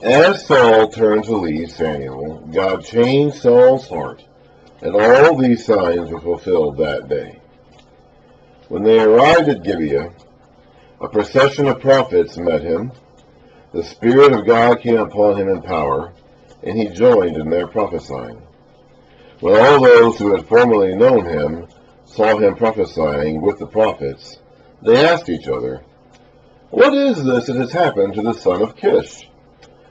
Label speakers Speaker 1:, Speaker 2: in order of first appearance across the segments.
Speaker 1: As Saul turned to leave Samuel, God changed Saul's heart, and all these signs were fulfilled that day. When they arrived at Gibeah, a procession of prophets met him. The Spirit of God came upon him in power, and he joined in their prophesying. When all those who had formerly known him saw him prophesying with the prophets, they asked each other, "What is this that has happened to the son of Kish?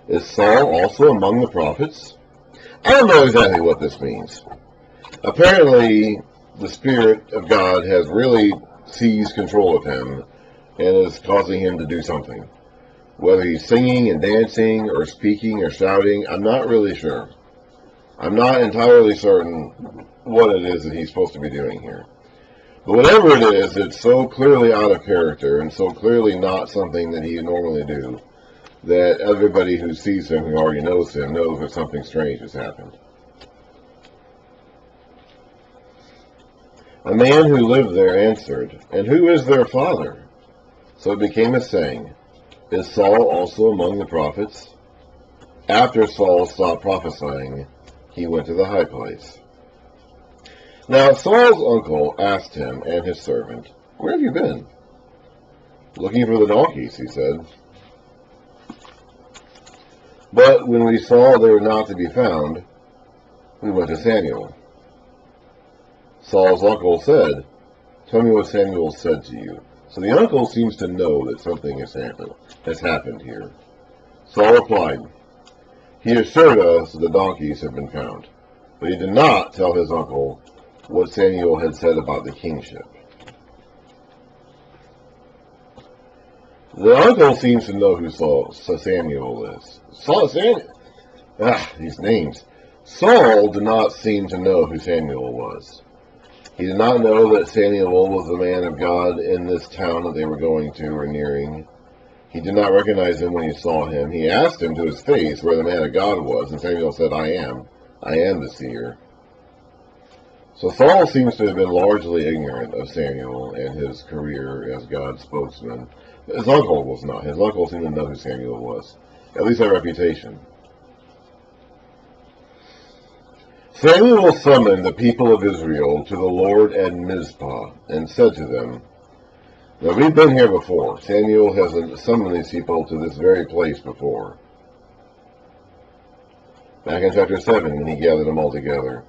Speaker 1: Is Saul also among the prophets?" I don't know exactly what this means. Apparently, the Spirit of God has really seized control of him and is causing him to do something. Whether he's singing and dancing or speaking or shouting, I'm not really sure. I'm not entirely certain what it is that he's supposed to be doing here. But whatever it is, it's so clearly out of character and so clearly not something that he would normally do that everybody who sees him, who already knows him, knows that something strange has happened. A man who lived there answered, "And who is their father?" So it became a saying, "Is Saul also among the prophets?" After Saul stopped prophesying, he went to the high place. Now Saul's uncle asked him and his servant, "Where have you been?" "Looking for the donkeys," he said. "But when we saw they were not to be found, we went to Samuel." Saul's uncle said, "Tell me what Samuel said to you." So the uncle seems to know that something has happened here. Saul replied, "He assured us that the donkeys had been found." But he did not tell his uncle what Samuel had said about the kingship. The uncle seems to know who Samuel is. These names. Saul did not seem to know who Samuel was. He did not know that Samuel was the man of God in this town that they were going to or nearing. He did not recognize him when he saw him. He asked him to his face where the man of God was, and Samuel said, I am the seer." So Saul seems to have been largely ignorant of Samuel and his career as God's spokesman. His uncle was not. His uncle seemed to know who Samuel was, at least by reputation. Samuel summoned the people of Israel to the Lord at Mizpah and said to them, "Now we've been here before. Samuel has summoned these people to this very place before." Back in chapter 7, when he gathered them all together.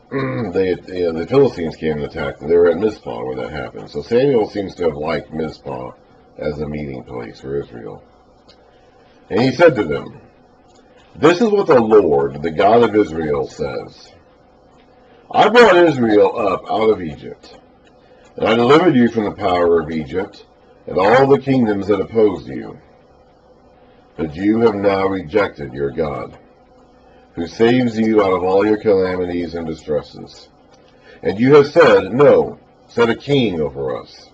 Speaker 1: The Philistines came and attacked them. They were at Mizpah where that happened. So Samuel seems to have liked Mizpah as a meeting place for Israel. And he said to them, "This is what the Lord, the God of Israel, says. I brought Israel up out of Egypt, and I delivered you from the power of Egypt and all the kingdoms that opposed you. But you have now rejected your God, who saves you out of all your calamities and distresses. And you have said, 'No, set a king over us.'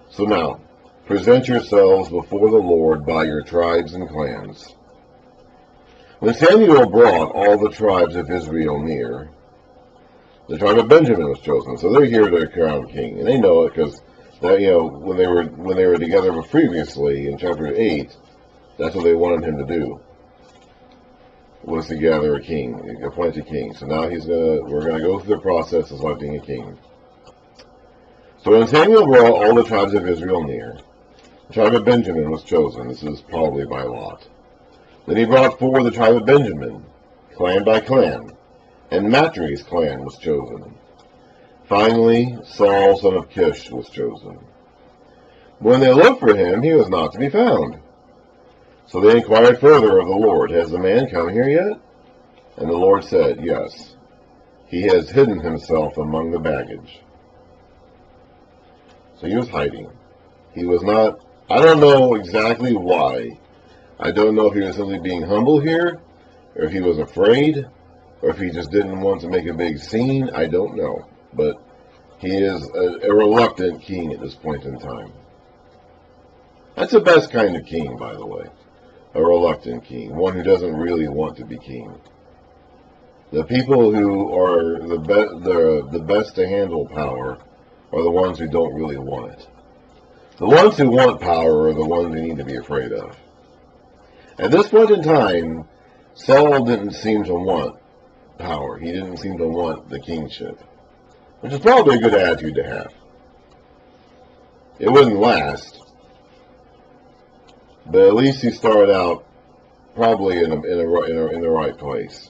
Speaker 1: So now, present yourselves before the Lord by your tribes and clans." When Samuel brought all the tribes of Israel near, the tribe of Benjamin was chosen. So they're here to crown king, and they know it because when they were together previously in chapter 8, that's what they wanted him to do, was to gather a king, appoint a king. So now we're gonna go through the process of selecting a king. So when Samuel brought all the tribes of Israel near, the tribe of Benjamin was chosen. This is probably by lot. Then he brought forward the tribe of Benjamin, clan by clan, and Matri's clan was chosen. Finally, Saul, son of Kish, was chosen. When they looked for him, he was not to be found. So they inquired further of the Lord, "Has the man come here yet?" And the Lord said, "Yes, he has hidden himself among the baggage." So he was hiding. He was not, I don't know exactly why. I don't know if he was simply being humble here, or if he was afraid, or if he just didn't want to make a big scene. I don't know. But he is a reluctant king at this point in time. That's the best kind of king, by the way. A reluctant king. One who doesn't really want to be king. The people who are the best to handle power are the ones who don't really want it. The ones who want power are the ones we need to be afraid of. At this point in time, Saul didn't seem to want power. He didn't seem to want the kingship, which is probably a good attitude to have. It wouldn't last, but at least he started out probably in the right place.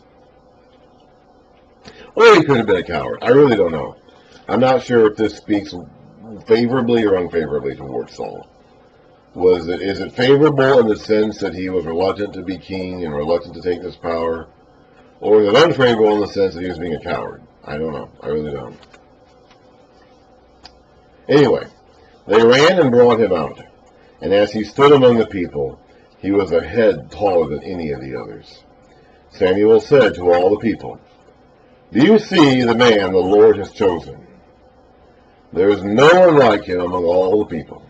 Speaker 1: Or he could have been a coward. I really don't know. I'm not sure if this speaks favorably or unfavorably towards Saul. Is it favorable in the sense that he was reluctant to be king and reluctant to take this power? Or is it unfavorable in the sense that he was being a coward? I don't know. I really don't. Anyway, they ran and brought him out. And as he stood among the people, he was a head taller than any of the others. Samuel said to all the people, "Do you see the man the Lord has chosen? There is no one like him among all the people."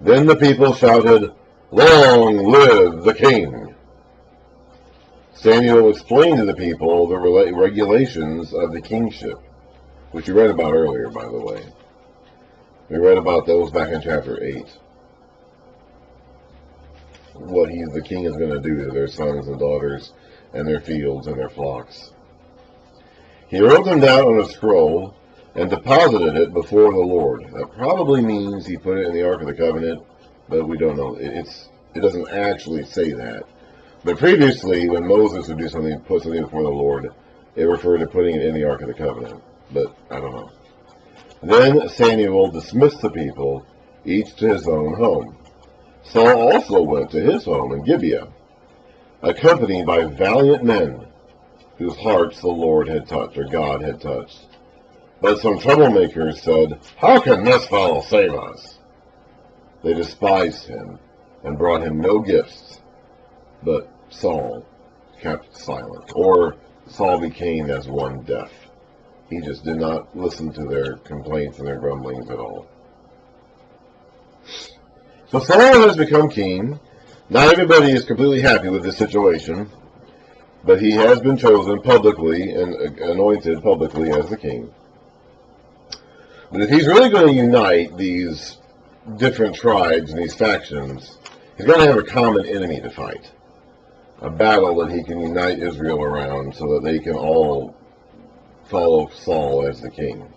Speaker 1: Then the people shouted, "Long live the king!" Samuel explained to the people the regulations of the kingship, which we read about earlier, by the way. We read about those back in chapter 8. What the king is going to do to their sons and daughters and their fields and their flocks. He wrote them down on a scroll and deposited it before the Lord. That probably means he put it in the Ark of the Covenant, but we don't know. It doesn't actually say that. But previously, when Moses would do something, put something before the Lord, it referred to putting it in the Ark of the Covenant. But I don't know. Then Samuel dismissed the people, each to his own home. Saul also went to his home in Gibeah, accompanied by valiant men whose hearts the Lord had touched, or God had touched. But some troublemakers said, "How can this fellow save us?" They despised him and brought him no gifts, but Saul kept silent, or Saul became as one deaf. He just did not listen to their complaints and their grumblings at all. So Saul has become king. Not everybody is completely happy with this situation, but he has been chosen publicly and anointed publicly as the king. But if he's really going to unite these different tribes and these factions, he's going to have a common enemy to fight. A battle that he can unite Israel around so that they can all follow Saul as the king.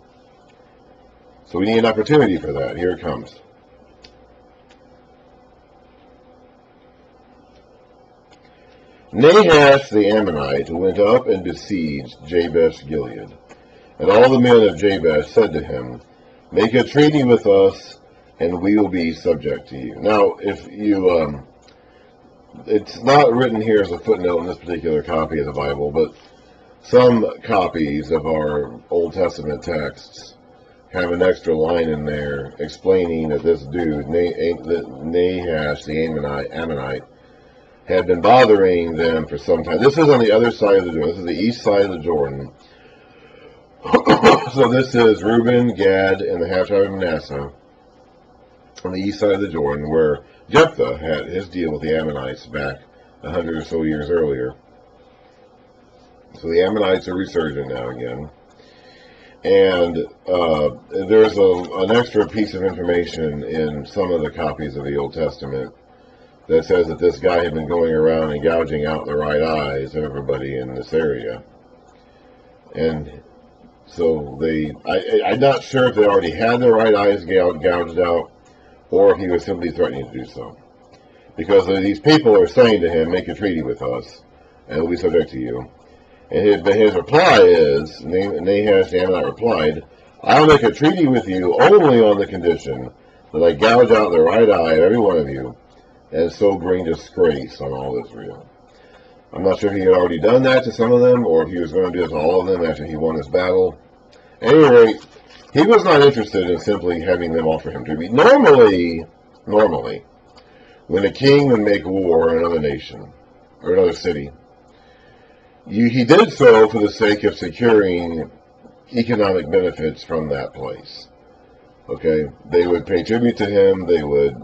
Speaker 1: So we need an opportunity for that. Here it comes. Nahash the Ammonite went up and besieged Jabesh Gilead. And all the men of Jabesh said to him, "Make a treaty with us, and we will be subject to you." Now, if you, it's not written here as a footnote in this particular copy of the Bible, but some copies of our Old Testament texts have an extra line in there explaining that this dude, Nahash the Ammonite, had been bothering them for some time. This is on the other side of the Jordan. This is the east side of the Jordan. So this is Reuben, Gad, and the half tribe of Manasseh on the east side of the Jordan, where Jephthah had his deal with the Ammonites back 100 or so years earlier. So the Ammonites are resurgent now again. And there's an extra piece of information in some of the copies of the Old Testament that says that this guy had been going around and gouging out the right eyes of everybody in this area. And so I'm not sure if they already had their right eyes gouged out, or if he was simply threatening to do so. Because these people are saying to him, "Make a treaty with us, and we'll be subject to you." And his reply is, Nahash the Ammonite replied, "I'll make a treaty with you only on the condition that I gouge out the right eye of every one of you, and so bring disgrace on all Israel." I'm not sure if he had already done that to some of them, or if he was going to do it to all of them after he won his battle. At any rate, he was not interested in simply having them offer him tribute. Normally, when a king would make war on another nation, or another city, he did so for the sake of securing economic benefits from that place. Okay? They would pay tribute to him, they would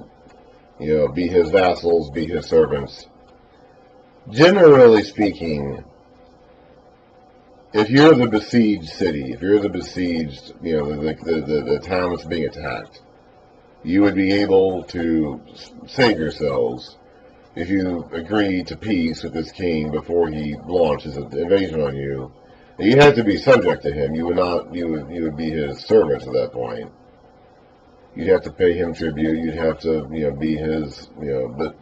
Speaker 1: be his vassals, be his servants. Generally speaking, if you're the besieged city, if you're the besieged, the town that's being attacked, you would be able to save yourselves agree to peace with this king before he launches an invasion on you, you have to be subject to him. You would be his servants at that point. You'd have to pay him tribute. You'd have to be his But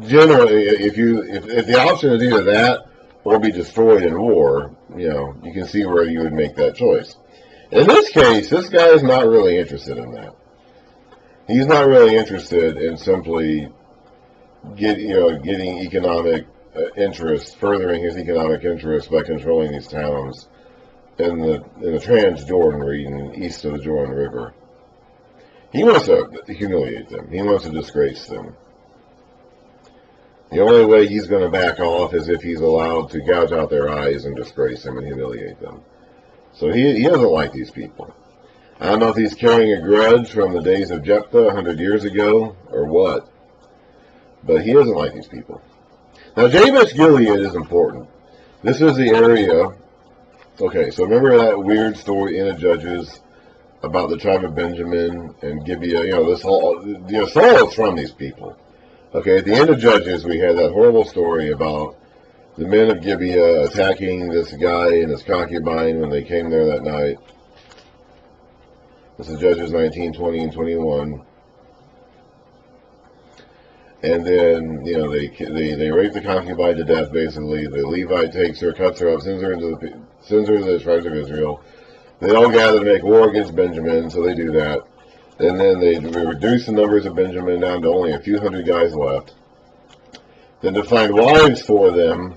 Speaker 1: generally, if the option is either that or be destroyed in war, you can see where you would make that choice. In this case, this guy is not really interested in that. He's not really interested in simply getting economic interest, furthering his economic interest by controlling these towns in the Transjordan region east of the Jordan River. He wants to humiliate them. He wants to disgrace them. The only way he's going to back off is if he's allowed to gouge out their eyes and disgrace them and humiliate them. So he doesn't like these people. I don't know if he's carrying a grudge from the days of Jephthah 100 years ago or what, but he doesn't like these people. Now, Jabesh Gilead is important. This is the area. Okay, so remember that weird story in the Judges about the tribe of Benjamin and Gibeah? This whole Saul is from these people. Okay, at the end of Judges, we had that horrible story about the men of Gibeah attacking this guy and his concubine when they came there that night. This is Judges 19, 20, and 21. And then, they rape the concubine to death, basically. The Levite takes her, cuts her up, sends her to the tribes of Israel. They all gather to make war against Benjamin, so they do that. And then they reduce the numbers of Benjamin down to only a few hundred guys left. Then to find wives for them,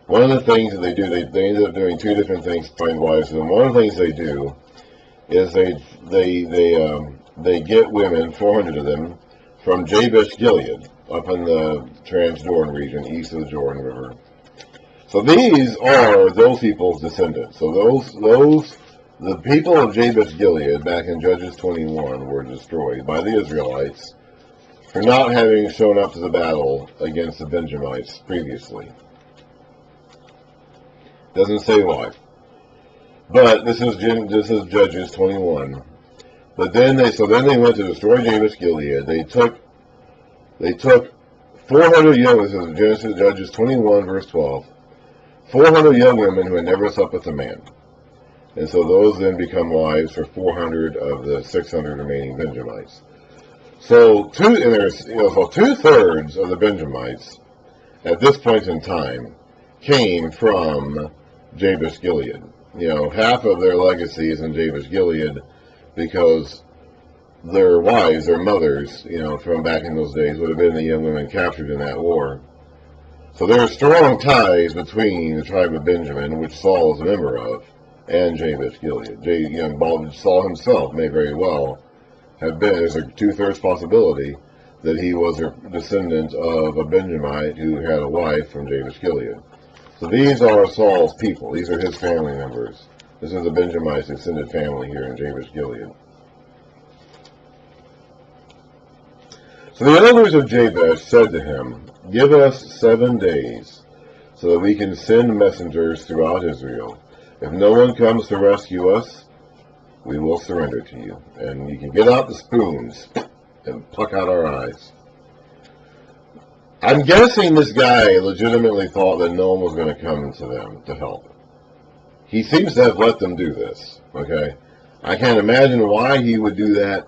Speaker 1: one of the things that they do, they end up doing two different things to find wives for them. One of the things they do is they get women, 400 of them, from Jabesh Gilead, up in the Transjordan region, east of the Jordan River. So these are those people's descendants. So the people of Jabesh Gilead, back in Judges 21, were destroyed by the Israelites for not having shown up to the battle against the Benjamites previously. Doesn't say why. But this is Judges 21. But then they went to destroy Jabesh Gilead. They took 400 young. This is Genesis Judges 21 verse 12. 400 young women who had never slept with a man, and so those then become wives for 400 of the 600 remaining Benjamites. So two-thirds of the Benjamites at this point in time came from Jabesh Gilead. Half of their legacy is in Jabesh Gilead, because their wives, their mothers, from back in those days would have been the young women captured in that war. So there are strong ties between the tribe of Benjamin, which Saul is a member of, and Jabesh Gilead. Saul himself may very well have been. There's a two-thirds possibility that he was a descendant of a Benjamite who had a wife from Jabesh Gilead. So these are Saul's people. These are his family members. This is the Benjamite's extended family here in Jabesh Gilead. So the elders of Jabesh said to him, "Give us 7 days, so that we can send messengers throughout Israel. If no one comes to rescue us, we will surrender to you, and you can get out the spoons and pluck out our eyes." I'm guessing this guy legitimately thought that no one was going to come to them to help. He seems to have let them do this, okay? I can't imagine why he would do that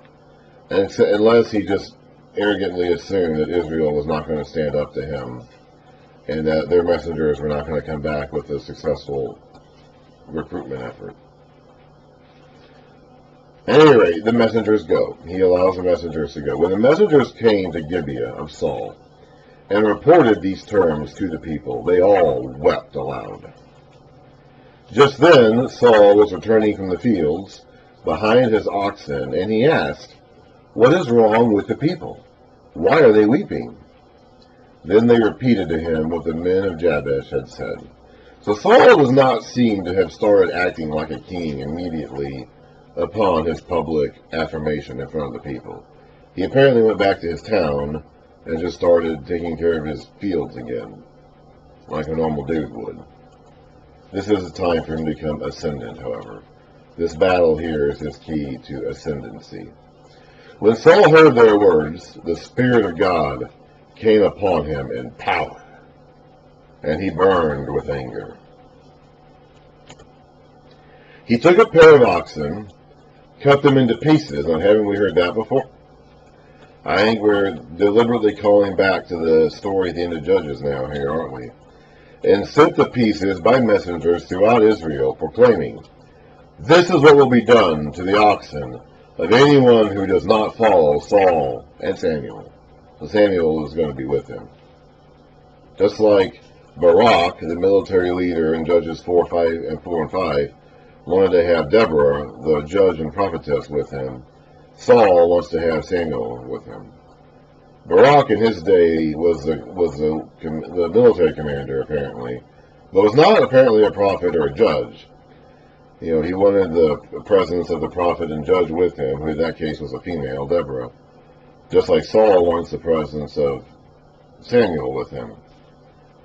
Speaker 1: unless he just arrogantly assumed that Israel was not going to stand up to him and that their messengers were not going to come back with a successful recruitment effort. At any rate, the messengers go. He allows the messengers to go. When the messengers came to Gibeah of Saul and reported these terms to the people, they all wept aloud. Just then Saul was returning from the fields behind his oxen, and he asked, "What is wrong with the people? Why are they weeping?" Then they repeated to him what the men of Jabesh had said. So Saul does not seem to have started acting like a king immediately upon his public affirmation in front of the people. He apparently went back to his town and just started taking care of his fields again, like a normal dude would. This is a time for him to become ascendant, however. This battle here is his key to ascendancy. When Saul heard their words, the Spirit of God came upon him in power, and he burned with anger. He took a pair of oxen, cut them into pieces. Now, haven't we heard that before? I think we're deliberately calling back to the story at the end of Judges now here, aren't we? And sent the pieces by messengers throughout Israel, proclaiming, "This is what will be done to the oxen of anyone who does not follow Saul and Samuel." So Samuel is going to be with him. Just like Barak, the military leader in Judges 4 and 5, wanted to have Deborah, the judge and prophetess, with him, Saul wants to have Samuel with him. Barak in his day was the military commander, apparently, but was not apparently a prophet or a judge. You know, he wanted the presence of the prophet and judge with him, who in that case was a female, Deborah. Just like Saul wants the presence of Samuel with him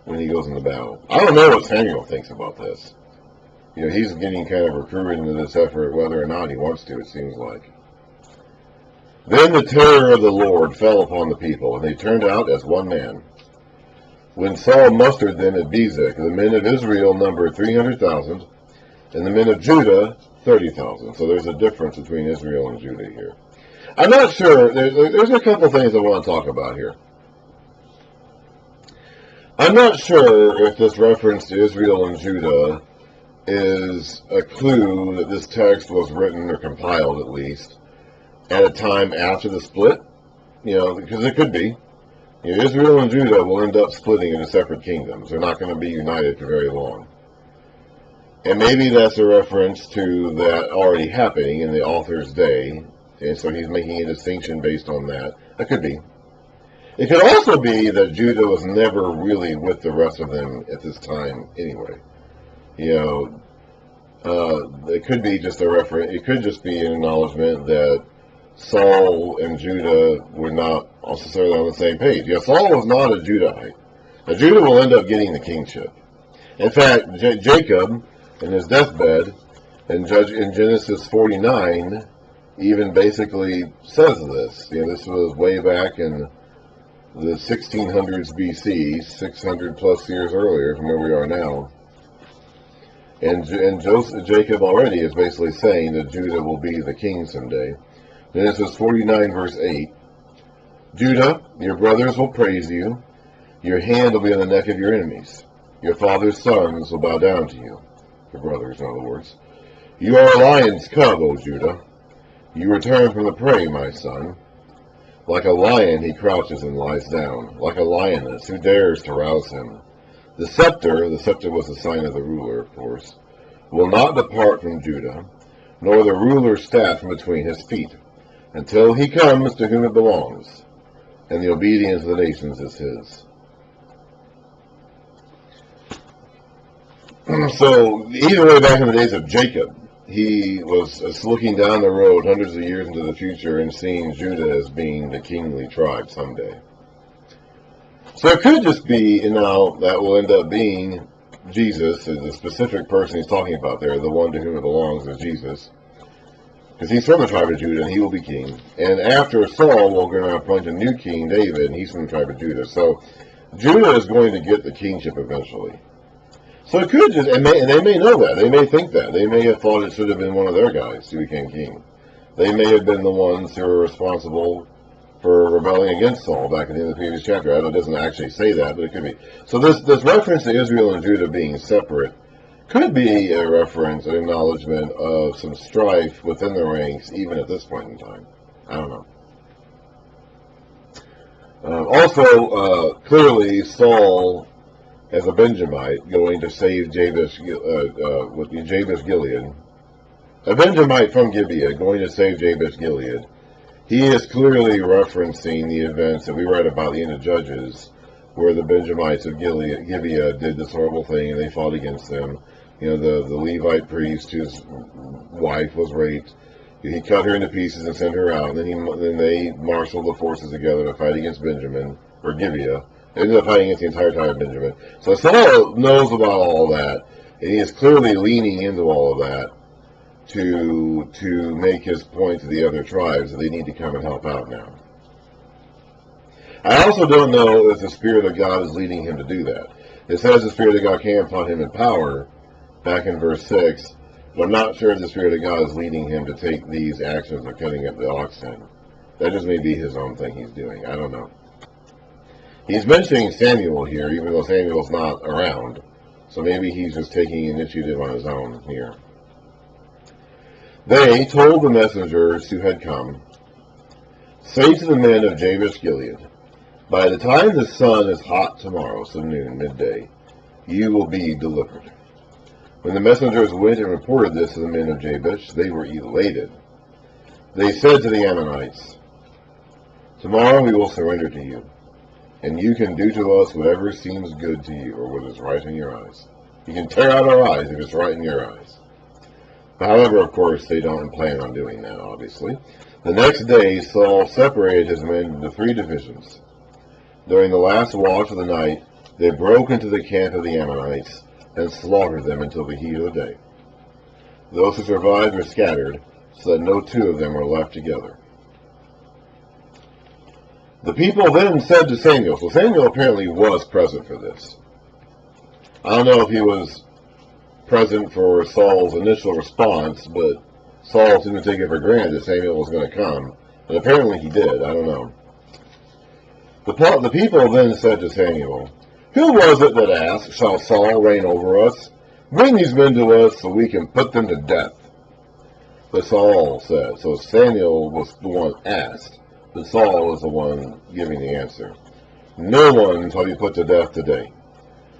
Speaker 1: when he goes into battle. I don't know what Samuel thinks about this. You know, he's getting kind of recruited into this effort, whether or not he wants to, it seems like. Then the terror of the Lord fell upon the people, and they turned out as one man. When Saul mustered them at Bezek, the men of Israel numbered 300,000, and the men of Judah 30,000. So there's a difference between Israel and Judah here. I'm not sure. There's a couple things I want to talk about here. I'm not sure if this reference to Israel and Judah is a clue that this text was written, or compiled at least, at a time after the split. You know, because it could be. You know, Israel and Judah will end up splitting into separate kingdoms. They're not going to be united for very long. And maybe that's a reference to that already happening in the author's day, and so he's making a distinction based on that. That could be. It could also be that Judah was never really with the rest of them at this time anyway. You know, it could be just a reference. It could just be an acknowledgement that Saul and Judah were not necessarily on the same page. Yeah, Saul was not a Judahite. Now, Judah will end up getting the kingship. In fact, Jacob, in his deathbed, in Genesis 49, even basically says this. You know, this was way back in the 1600s BC, 600 plus years earlier from where we are now. And Jacob already is basically saying that Judah will be the king someday. Genesis 49 verse 8, "Judah, your brothers will praise you. Your hand will be on the neck of your enemies. Your father's sons will bow down to you." Your brothers, in other words. "You are a lion's cub, O Judah. You return from the prey, my son. Like a lion he crouches and lies down. Like a lioness, who dares to rouse him? The scepter was the sign of the ruler, of course, will not depart from Judah, nor the ruler's staff from between his feet, until he comes to whom it belongs, and the obedience of the nations is his." So, even way back in the days of Jacob, he was looking down the road hundreds of years into the future and seeing Judah as being the kingly tribe someday. So it could just be, you know, that will end up being Jesus, the specific person he's talking about there, the one to whom it belongs is Jesus. Because he's from the tribe of Judah, and he will be king. And after Saul, we're going to appoint a new king, David, and he's from the tribe of Judah. So Judah is going to get the kingship eventually. So it could just, and they may know that. They may think that. They may have thought it should have been one of their guys who became king. They may have been the ones who were responsible for rebelling against Saul back in the end of the previous chapter. It doesn't actually say that, but it could be. So this reference to Israel and Judah being separate could be a reference, an acknowledgement of some strife within the ranks, even at this point in time. I don't know. Also, clearly, Saul, as a Benjamite, going to save Jabesh Gilead, a Benjamite from Gibeah, going to save Jabesh Gilead, he is clearly referencing the events that we read about at the end of Judges, where the Benjamites of Gibeah did this horrible thing, and they fought against them. You know, the Levite priest, whose wife was raped, he cut her into pieces and sent her out. And then they marshaled the forces together to fight against Benjamin, or Gibeah. They ended up fighting against the entire tribe of Benjamin. So Saul knows about all that, and he is clearly leaning into all of that to make his point to the other tribes that they need to come and help out now. I also don't know if the Spirit of God is leading him to do that. It says the Spirit of God came upon him in power, back in verse 6, but I'm not sure if the Spirit of God is leading him to take these actions of cutting up the oxen. That just may be his own thing he's doing. I don't know. He's mentioning Samuel here, even though Samuel's not around. So maybe he's just taking initiative on his own here. They told the messengers who had come, "Say to the men of Jabesh Gilead, by the time the sun is hot tomorrow, so noon, midday, you will be delivered." When the messengers went and reported this to the men of Jabesh, they were elated. They said to the Ammonites, "Tomorrow we will surrender to you, and you can do to us whatever seems good to you, or what is right in your eyes. You can tear out our eyes if it's right in your eyes." However, of course, they don't plan on doing that, obviously. The next day, Saul separated his men into 3 divisions. During the last watch of the night, they broke into the camp of the Ammonites and slaughtered them until the heat of the day. Those who survived were scattered, so that no 2 of them were left together. The people then said to Samuel, so Samuel apparently was present for this. I don't know if he was present for Saul's initial response, but Saul seemed to take it for granted that Samuel was going to come, and apparently he did. I don't know. The people then said to Samuel, "Who was it that asked, 'Shall Saul reign over us? Bring these men to us so we can put them to death.'" But Saul said, so Samuel was the one asked, but Saul was the one giving the answer. "No one shall be put to death today,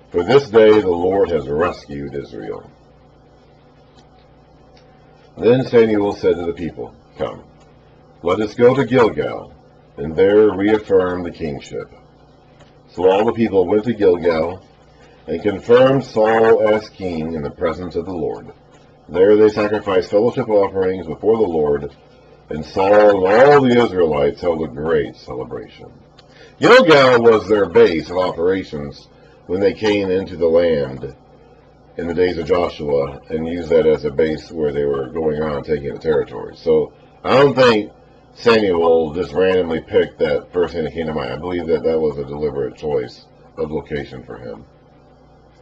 Speaker 1: for this day the Lord has rescued Israel." Then Samuel said to the people, "Come, let us go to Gilgal, and there reaffirm the kingship." So all the people went to Gilgal, and confirmed Saul as king in the presence of the Lord. There they sacrificed fellowship offerings before the Lord, and Saul and all the Israelites held a great celebration. Gilgal was their base of operations when they came into the land in the days of Joshua, and used that as a base where they were going on taking the territory. So I don't think Samuel just randomly picked that first thing that came to mind. I believe that that was a deliberate choice of location for him.